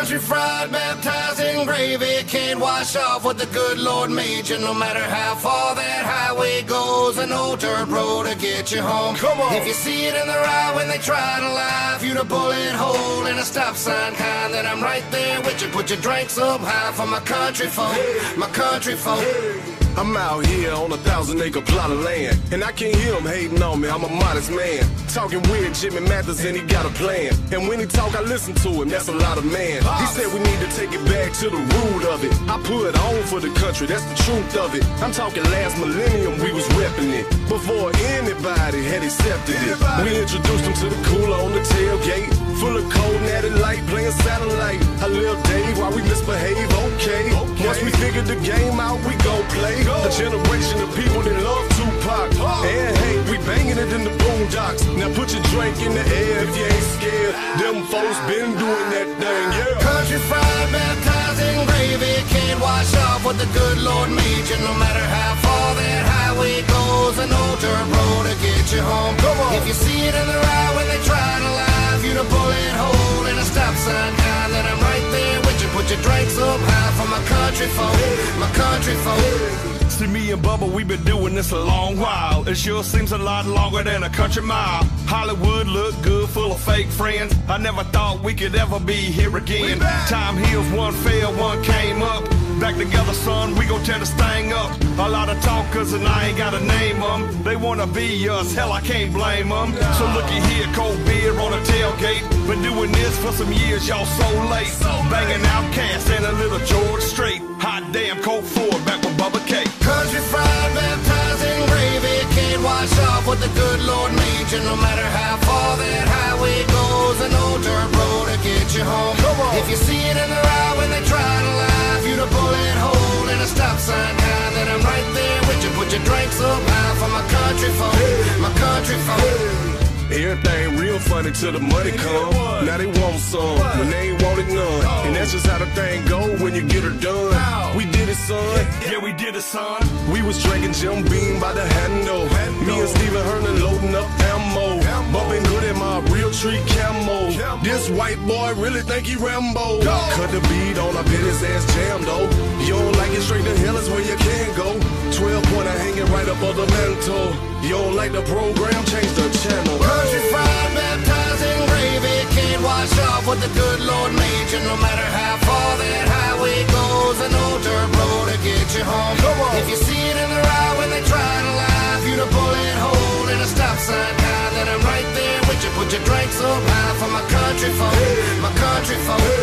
Country fried, baptized in gravy, can't wash off what the good Lord made you. No matter how far that highway goes, an old dirt road to get you home. Come on. If you see it in the right when they try to lie, if you'd a bullet hole in a stop sign kind, then I'm right there with you. Put your drinks up high for my country folk, my country folk. I'm out here on a 1,000-acre plot of land, and I can't hear him hating on me, I'm a modest man. Talking weird Jimmy Mathers and he got a plan, and when he talk I listen to him, that's a lot of man. He said we need to take it back to the root of it. I put on for the country, that's the truth of it. I'm talking last millennium we was repping it, before anybody had accepted it. We introduced him to the cooler on the tailgate, full of cold natty light, playing satellite. I live Dave while we misbehave, okay. Once we figured the game out, we gon' play. A generation of people that love Tupac. And hey, we banging it in the boondocks. Now put your drink in the air if you ain't scared. Them folks been doing that thing, yeah. Country fried, baptized in gravy, can't wash off what the good Lord made you. No matter how far that highway goes, an old dirt road to get you home. Come on. If you see it in the right when they try to lie, if you'd a bullet hole in a stop sign kind, then I'm right there with you. Put your drinks up high for my country folk, my country folk. See, me and Bubba, we been doing this a long while. It sure seems a lot longer than a country mile. Hollywood look good, full of fake friends. I never thought we could ever be here again. Time heals, one fell, one came up. Back together, son, we gon' tear this thing up. A lot of talkers and I ain't gotta name them. They wanna be us, hell, I can't blame them. So looky here, cold beer on a tailgate. Been doing this for some years, y'all so late. Banging Outcast and a little George Strait. Hot damn, Colt Ford, back with Bubba K. Country fried, baptized in gravy, can't wash off what the good Lord made you. No matter how far that highway goes, an old dirt road to get you home. If you see it in the right when they try to lie, if you'd a bullet hole in a stop sign kind, then I'm right there with you. Put your drinks up high for my country folk, my country folk. Everything real funny till the money come. Now they want some when they ain't wanted none. And that's just how the thing go when you get her done. We did it, son. Yeah, we did it, son. We was drinking Jim Beam by the handle. Me and Stephen Hernan loading up ammo. Bumping good in my real tree camo. This white boy really think he Rambo. Cut the beat on, I bet his ass jammed though. You don't like it, straight to hell is where you can go. 12-pointer hanging right up on the mantle. You don't like the program, change the channel. Country fried, baptized in gravy, can't wash off what the good Lord made you. No matter how far that highway goes, an old dirt road to get you home. If you see it in the right when they try to lie, if you'd a bullet hole in a stop sign kind, then I'm right there with you. Put your drinks up high for my country folk, my country folk.